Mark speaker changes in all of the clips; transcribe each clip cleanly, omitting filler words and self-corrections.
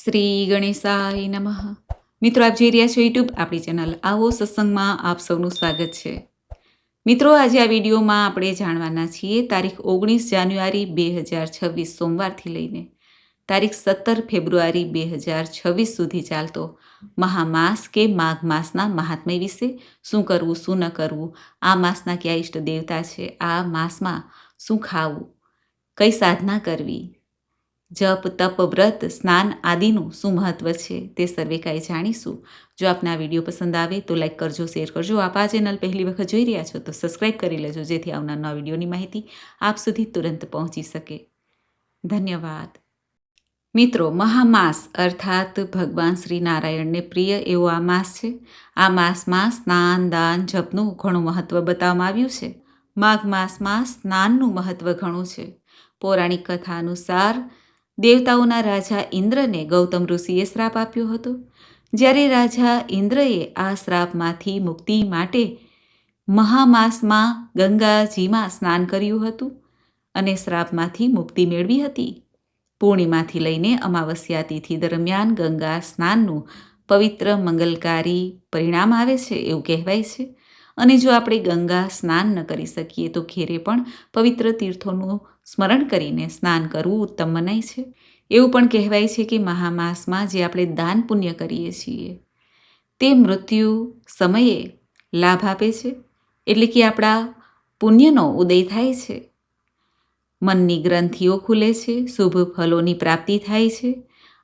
Speaker 1: શ્રી ગણેશાય નમઃ. મિત્રો, આપ જોઈ રહ્યા છો યુટ્યુબ આપણી ચેનલ આવો સત્સંગમાં આપ સૌનું સ્વાગત છે. મિત્રો, આજે આ વિડીયોમાં આપણે જાણવાના છીએ તારીખ 19 જાન્યુઆરી 2026 સોમવારથી લઈને તારીખ 17 ફેબ્રુઆરી 2026 સુધી ચાલતો મહામાસ કે માઘ માસના મહાત્મ્ય વિશે. શું કરવું, શું ન કરવું, આ માસના કયા ઈષ્ટ દેવતા છે, આ માસમાં શું ખાવું, કઈ સાધના કરવી, જપ તપ વ્રત સ્નાન આદિનું શું મહત્વ છે તે સર્વે કાંઈ જાણીશું. જો આપને આ વિડીયો પસંદ આવે તો લાઈક કરજો, શેર કરજો. આપ આ ચેનલ પહેલી વખત જોઈ રહ્યા છો તો સબસ્ક્રાઈબ કરી લેજો, જેથી આવનાર નવા વિડીયોની માહિતી આપ સુધી તુરંત પહોંચી શકે. ધન્યવાદ. મિત્રો, મહામાસ અર્થાત ભગવાન શ્રી નારાયણને પ્રિય એવો આ માસ છે. આ માસમાં સ્નાન દાન જપનું ઘણું મહત્વ બતાવવામાં આવ્યું છે. માઘ માસમાં સ્નાનનું મહત્વ ઘણું છે. પૌરાણિક કથા અનુસાર દેવતાઓના રાજા ઇન્દ્રને ગૌતમ ઋષિએ શ્રાપ આપ્યો હતો. જ્યારે રાજા ઇન્દ્રએ આ શ્રાપમાંથી મુક્તિ માટે મહામાસમાં ગંગાજીમાં સ્નાન કર્યું હતું અને શ્રાપમાંથી મુક્તિ મેળવી હતી. પૂર્ણિમાથી લઈને અમાવસ્યા તિથિ દરમિયાન ગંગા સ્નાનનું પવિત્ર મંગલકારી પરિણામ આવે છે એવું કહેવાય છે. અને જો આપણે ગંગા સ્નાન ન કરી શકીએ તો ઘેરે પણ પવિત્ર તીર્થોનું સ્મરણ કરીને સ્નાન કરવું ઉત્તમ મનાય છે. એવું પણ કહેવાય છે કે મહામાસમાં જે આપણે દાન પુણ્ય કરીએ છીએ તે મૃત્યુ સમયે લાભ આપે છે, એટલે કે આપણા પુણ્યનો ઉદય થાય છે, મનની ગ્રંથિઓ ખુલે છે, શુભ ફલોની પ્રાપ્તિ થાય છે.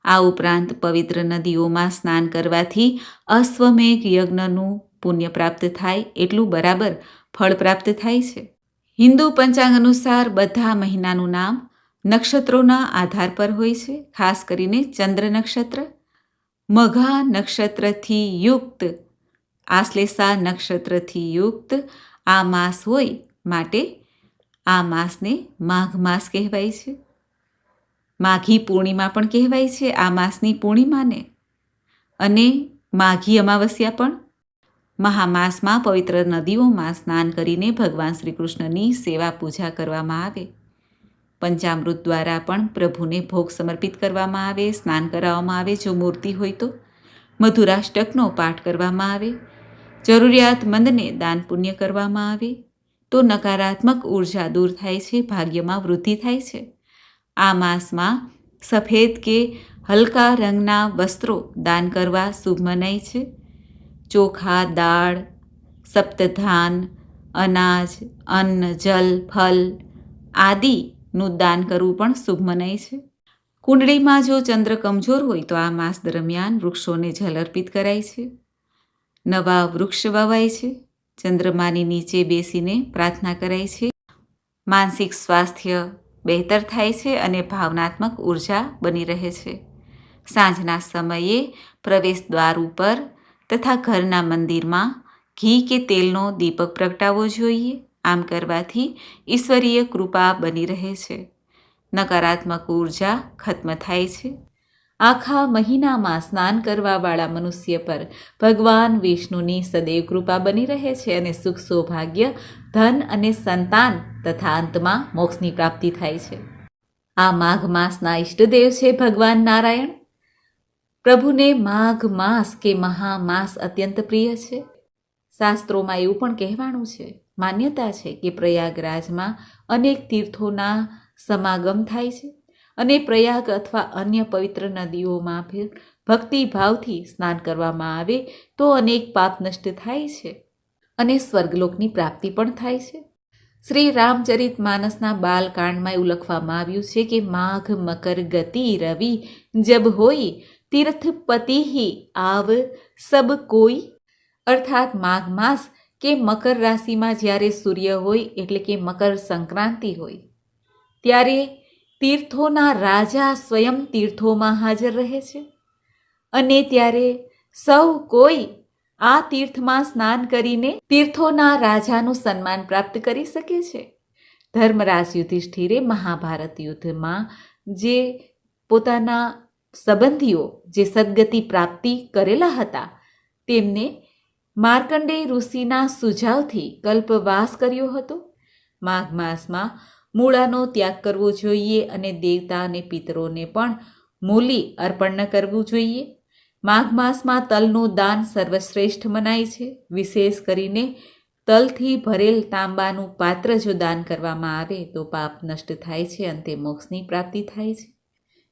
Speaker 1: આ ઉપરાંત પવિત્ર નદીઓમાં સ્નાન કરવાથી અશ્વમેઘ યજ્ઞનું પુણ્ય પ્રાપ્ત થાય એટલું બરાબર ફળ પ્રાપ્ત થાય છે. હિન્દુ પંચાંગ અનુસાર બધા મહિનાનું નામ નક્ષત્રોના આધાર પર હોય છે. ખાસ કરીને ચંદ્ર નક્ષત્ર મઘા નક્ષત્રથી યુક્ત, આશ્લેષા નક્ષત્રથી યુક્ત આ માસ હોય માટે આ માસને માઘ માસ કહેવાય છે. માઘી પૂર્ણિમા પણ કહેવાય છે આ માસની પૂર્ણિમાને, અને માઘી અમાવસ્યા પણ. મહામાસમાં પવિત્ર નદીઓમાં સ્નાન કરીને ભગવાન શ્રી કૃષ્ણની સેવા પૂજા કરવામાં આવે. પંચામૃત દ્વારા પણ પ્રભુને ભોગ સમર્પિત કરવામાં આવે, સ્નાન કરાવવામાં આવે. જો મૂર્તિ હોય તો મધુરાષ્ટકનો પાઠ કરવામાં આવે. જરૂરિયાતમંદને દાન પુણ્ય કરવામાં આવે તો નકારાત્મક ઉર્જા દૂર થાય છે, ભાગ્યમાં વૃદ્ધિ થાય છે. આ માસમાં સફેદ કે હલકા રંગના વસ્ત્રો દાન કરવા શુભ મનાય છે. ચોખા, દાળ, સપ્તધાન, અનાજ, અન્ન, જલ, ફલ આદિનું દાન કરવું પણ શુભ મનાય છે. કુંડળીમાં જો ચંદ્ર કમજોર હોય તો આ માસ દરમિયાન વૃક્ષોને જલ અર્પિત કરાય છે, નવા વૃક્ષ વવાય છે, ચંદ્રમાની નીચે બેસીને પ્રાર્થના કરાય છે. માનસિક સ્વાસ્થ્ય બહેતર થાય છે અને ભાવનાત્મક ઉર્જા બની રહે છે. સાંજના સમયે પ્રવેશ દ્વાર ઉપર તથા ઘરના મંદિરમાં ઘી કે તેલનો દીપક પ્રગટાવવો જોઈએ. આમ કરવાથી ઈશ્વરીય કૃપા બની રહે છે, નકારાત્મક ઉર્જા ખત્મ થાય છે. આખા મહિનામાં સ્નાન કરવાવાળા મનુષ્ય પર ભગવાન વિષ્ણુની સદૈવ કૃપા બની રહે છે અને સુખ સૌભાગ્ય, ધન અને સંતાન તથા અંતમાં મોક્ષની પ્રાપ્તિ થાય છે. આ માઘ માસના ઈષ્ટદેવ છે ભગવાન નારાયણ. પ્રભુને માઘ માસ કે મહામાસ અત્યંત પ્રિય છે. શાસ્ત્રોમાં એવું પણ કહેવાનું છે, માન્યતા છે કે પ્રયાગરાજમાં અનેક તીર્થોના સમાગમ થાય છે અને પ્રયાગ અથવા અન્ય પવિત્ર નદીઓમાં ભક્તિભાવથી સ્નાન કરવામાં આવે તો અનેક પાપ નષ્ટ થાય છે અને સ્વર્ગલોકની પ્રાપ્તિ પણ થાય છે. શ્રી રામચરિત માનસના બાલકાંડમાં એવું લખવામાં આવ્યું છે કે માઘ મકર ગતિ રવિ જબ હોય તીર્થપતિ આવ સબ કોઈ. અર્થાત માઘ માસ કે મકર રાશિમાં જ્યારે સૂર્ય હોય એટલે કે મકર સંક્રાંતિ હોય ત્યારે તીર્થોના રાજા સ્વયં તીર્થોમાં હાજર રહે છે અને ત્યારે સૌ કોઈ આ તીર્થમાં સ્નાન કરીને તીર્થોના રાજાનું સન્માન પ્રાપ્ત કરી શકે છે. ધર્મરાજ યુધિષ્ઠિરે મહાભારત યુદ્ધમાં જે પોતાના સંબંધીઓ જે સદગતિ પ્રાપ્તિ કરેલા હતા તેમને માર્કંડેય ઋષિના સુઝાવથી કલ્પવાસ કર્યો હતો. માઘ માસમાં મૂળાનો ત્યાગ કરવો જોઈએ અને દેવતા અને પિતરોને પણ મૂલી અર્પણ ન કરવું જોઈએ. માઘ માસમાં તલનું દાન સર્વશ્રેષ્ઠ મનાય છે. વિશેષ કરીને તલથી ભરેલ તાંબાનું પાત્ર જો દાન કરવામાં આવે તો પાપ નષ્ટ થાય છે, અંતે મોક્ષની પ્રાપ્તિ થાય છે.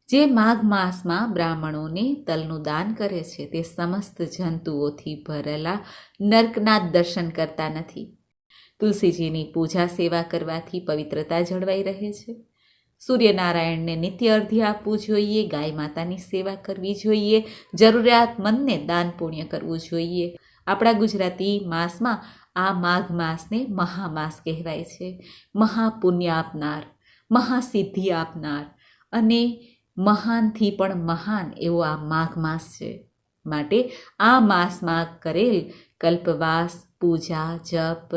Speaker 1: જે માઘ માસમાં બ્રાહ્મણોને તલનું દાન કરે છે તે સમસ્ત જંતુઓથી ભરેલા નર્કના દર્શન કરતા નથી. તુલસીજીની પૂજા સેવા કરવાથી પવિત્રતા જળવાઈ રહે છે. સૂર્યનારાયણને નિત્ય અર્ધ્ય આપવું જોઈએ. ગાય માતાની સેવા કરવી જોઈએ. જરૂરિયાતમંદને દાન પુણ્ય કરવું જોઈએ. આપણા ગુજરાતી માસમાં આ માઘ માસને મહામાસ કહેવાય છે. મહાપુણ્ય આપનાર, મહાસિદ્ધિ આપનાર અને મહાનથી પણ મહાન એવો આ માઘ માસ છે. માટે આ માસમાં કરેલ કલ્પવાસ, પૂજા, જપ,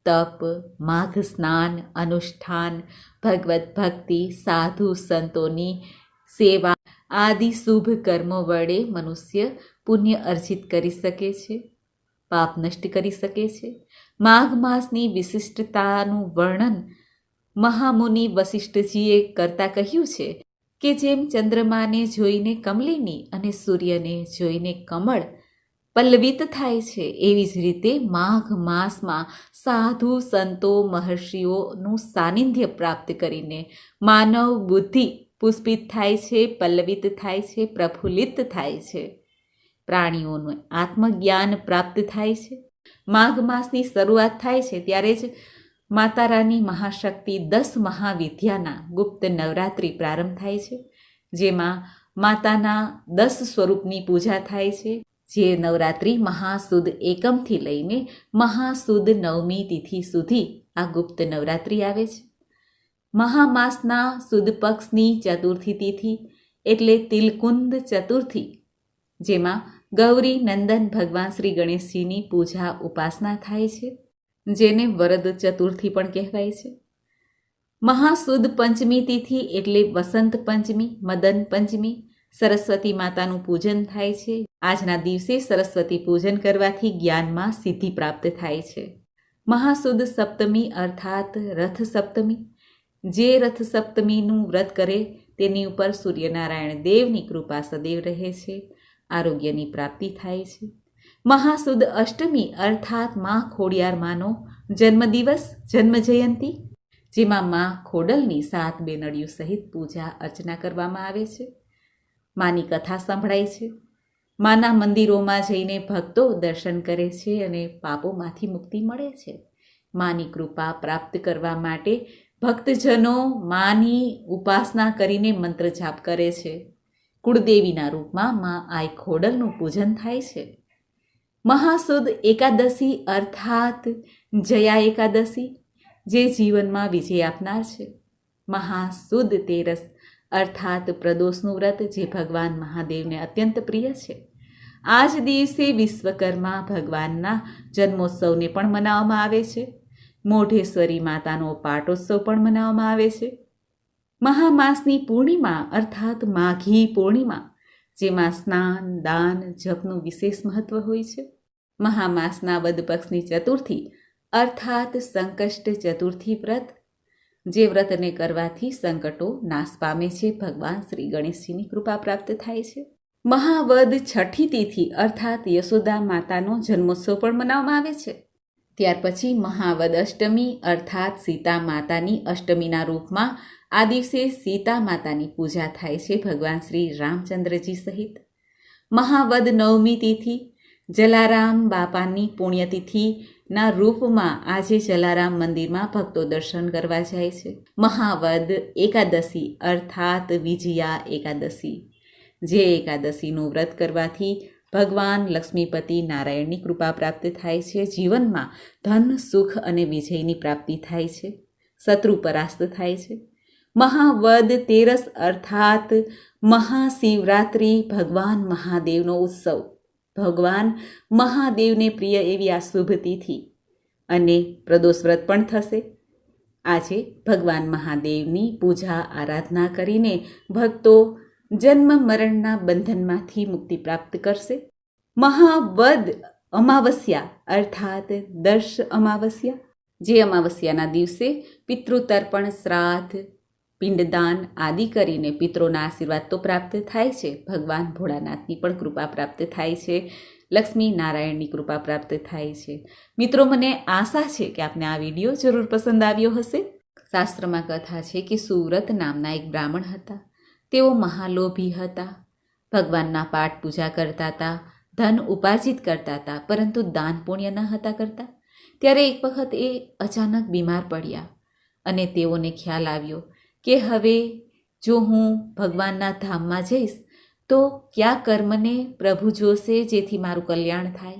Speaker 1: તપ, માઘ સ્નાન, અનુષ્ઠાન, ભગવત ભક્તિ, સાધુ સંતોની સેવા આદિ શુભ કર્મો વડે મનુષ્ય પુણ્ય અર્જિત કરી શકે છે, પાપ નષ્ટ કરી શકે છે. માઘ માસની વિશિષ્ટતાનું વર્ણન મહામુનિ વશિષ્ઠજીએ કરતા કહ્યું છે કે જેમ ચંદ્રમાને જોઈને કમલિની અને સૂર્યને જોઈને કમળ પલ્લવિત થાય છે, એવી જ રીતે માઘ માસમાં સાધુ સંતો મહર્ષિઓનું સાનિધ્ય પ્રાપ્ત કરીને માનવ બુદ્ધિ પુષ્પિત થાય છે, પલ્લવિત થાય છે, પ્રફુલ્લિત થાય છે. પ્રાણીઓનું આત્મજ્ઞાન પ્રાપ્ત થાય છે. માઘ માસની શરૂઆત થાય છે ત્યારે જ માતા રાની મહાશક્તિ 10 મહાવિદ્યાના ગુપ્ત નવરાત્રિ પ્રારંભ થાય છે, જેમાં માતાના 10 સ્વરૂપની પૂજા થાય છે. જે નવરાત્રિ મહાસુદ એકમથી લઈને મહાસુદ નવમી તિથિ સુધી આ ગુપ્ત નવરાત્રિ આવે છે. મહામાસના સુદ પક્ષની ચતુર્થી તિથિ એટલે તિલકુંદ ચતુર્થી, જેમાં ગૌરી નંદન ભગવાન શ્રી ગણેશજીની પૂજા ઉપાસના થાય છે, જેને વરદ ચતુર્થી પણ કહેવાય છે. મહાસુદ પંચમી તિથિ એટલે વસંત પંચમી, મદન પંચમી, સરસ્વતી માતાનું પૂજન થાય છે. આજના દિવસે સરસ્વતી પૂજન કરવાથી જ્ઞાનમાં સિદ્ધિ પ્રાપ્ત થાય છે. મહાસુદ સપ્તમી અર્થાત રથ સપ્તમી, જે રથ સપ્તમીનું વ્રત કરે તેની ઉપર સૂર્યનારાયણ દેવની કૃપા સદૈવ રહે છે, આરોગ્યની પ્રાપ્તિ થાય છે. મહાસુદ અષ્ટમી અર્થાત મા ખોડિયાર માનો જન્મદિવસ, જન્મ જયંતી, જેમાં મા ખોડલની 7 બેનડીઓ સહિત પૂજા અર્ચના કરવામાં આવે છે. માની કથા સંભળાય છે. માના મંદિરોમાં જઈને ભક્તો દર્શન કરે છે અને પાપોમાંથી મુક્તિ મળે છે. માની કૃપા પ્રાપ્ત કરવા માટે ભક્તજનો માની ઉપાસના કરીને મંત્ર જાપ કરે છે. કુળદેવીના રૂપમાં મા આઈ ખોડલનું પૂજન થાય છે. મહાસુદ એકાદશી અર્થાત જયા એકાદશી, જે જીવનમાં વિજય આપનાર છે. મહાસુદ તેરસ અર્થાત પ્રદોષનું વ્રત, જે ભગવાન મહાદેવને અત્યંત પ્રિય છે. આ જ દિવસે વિશ્વકર્મા ભગવાનના જન્મોત્સવને પણ મનાવવામાં આવે છે. મોઢેશ્વરી માતાનો પાટોત્સવ પણ મનાવવામાં આવે છે. મહામાસની પૂર્ણિમા અર્થાત માઘી પૂર્ણિમા, જેમાં સ્નાન, દાન, જપનું વિશેષ મહત્વ હોય છે. મહામાસના વદ પક્ષની ચતુર્થી અર્થાત સંકષ્ટ ચતુર્થી વ્રત, જે વ્રતને કરવાથી સંકટો નાશ પામે છે, ભગવાન શ્રી ગણેશજીની કૃપા પ્રાપ્ત થાય છે. મહાવદ છઠ્ઠી તિથિ અર્થાત યશોદા માતાનો જન્મોત્સવ પણ મનાવવામાં આવે છે. ત્યાર પછી મહાવદ અષ્ટમી અર્થાત સીતા માતાની અષ્ટમીના રૂપમાં આ દિવસે સીતા માતાની પૂજા થાય છે, ભગવાન શ્રી રામચંદ્રજી સહિત. મહાવદ નવમી તિથિ જલારામ બાપાની પુણ્યતિથિના રૂપમાં આજે જલારામ મંદિરમાં ભક્તો દર્શન કરવા જાય છે. મહાવદ એકાદશી અર્થાત વિજયા એકાદશી, જે એકાદશીનું વ્રત કરવાથી ભગવાન લક્ષ્મીપતિ નારાયણની કૃપા પ્રાપ્ત થાય છે. જીવનમાં ધન, સુખ અને વિજયની પ્રાપ્તિ થાય છે. શત્રુ પરાસ્ત થાય છે. મહાવદ તેરસ અર્થાત મહાશિવરાત્રિ, ભગવાન મહાદેવનો ઉત્સવ, ભગવાન મહાદેવને પ્રિય એવી આ શુભ તિથિ અને પ્રદોષ વ્રત પણ થશે. આજે ભગવાન મહાદેવની પૂજા આરાધના કરીને ભક્તો જન્મ મરણના બંધનમાંથી મુક્તિ પ્રાપ્ત કરશે. મહાવદ અમાવસ્યા અર્થાત દર્શ અમાવસ્યા, જે અમાવસ્યાના દિવસે પિતૃતર્પણ, શ્રાદ્ધ, પિંડદાન આદિ કરીને પિતરોના આશીર્વાદ તો પ્રાપ્ત થાય છે, ભગવાન ભોળાનાથની પણ કૃપા પ્રાપ્ત થાય છે, લક્ષ્મી નારાયણની કૃપા પ્રાપ્ત થાય છે. મિત્રો, મને આશા છે કે આપને આ વિડીયો જરૂર પસંદ આવ્યો હશે. શાસ્ત્રમાં કથા છે કે સુવ્રત નામના એક બ્રાહ્મણ હતા. તેઓ મહાલોભી હતા. ભગવાનના પાઠ પૂજા કરતા હતા, ધન ઉપાર્જિત કરતા હતા, પરંતુ દાન પુણ્ય ન હતા કરતા. ત્યારે એક વખત એ અચાનક બીમાર પડ્યા અને તેઓને ખ્યાલ આવ્યો કે હવે જો હું ભગવાનના ધામમાં જઈશ તો કયા કર્મને પ્રભુ જોશે જેથી મારું કલ્યાણ થાય.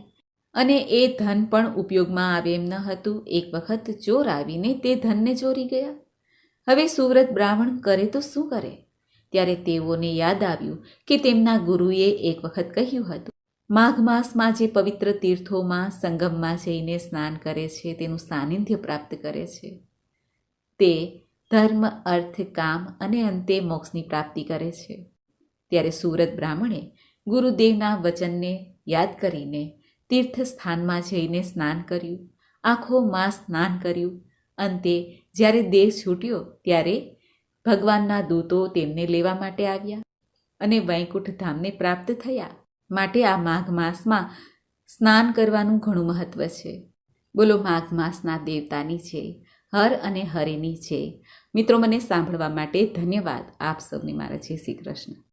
Speaker 1: અને એ ધન પણ ઉપયોગમાં આવે એમ ન હતું. એક વખત ચોર આવીને તે ધનને ચોરી ગયા. હવે સુવ્રત બ્રાહ્મણ કરે તો શું કરે? ત્યારે તેઓને યાદ આવ્યું કે તેમના ગુરુએ એક વખત કહ્યું હતું, માઘ માસમાં જે પવિત્ર તીર્થોમાં સંગમમાં જઈને સ્નાન કરે છે તેનું સાનિધ્ય પ્રાપ્ત કરે છે. તે ધર્મ, અર્થ, કામ અને અંતે મોક્ષની પ્રાપ્તિ કરે છે. ત્યારે સુવ્રત બ્રાહ્મણે ગુરુદેવના વચનને યાદ કરીને તીર્થ સ્થાનમાં જઈને સ્નાન કર્યું. આખો માસ સ્નાન કર્યું. અંતે જ્યારે દેહ છૂટ્યો ત્યારે ભગવાનના દૂતો તેમને લેવા માટે આવ્યા અને વૈકુંઠ ધામને પ્રાપ્ત થયા. માટે આ માઘ માસમાં સ્નાન કરવાનું ઘણું મહત્વ છે. બોલો માઘ માસના દેવતાની છે, હર અને હરિની છે. મિત્રો, મને સાંભળવા માટે ધન્યવાદ. આપ સૌને મારા જય શ્રી કૃષ્ણ.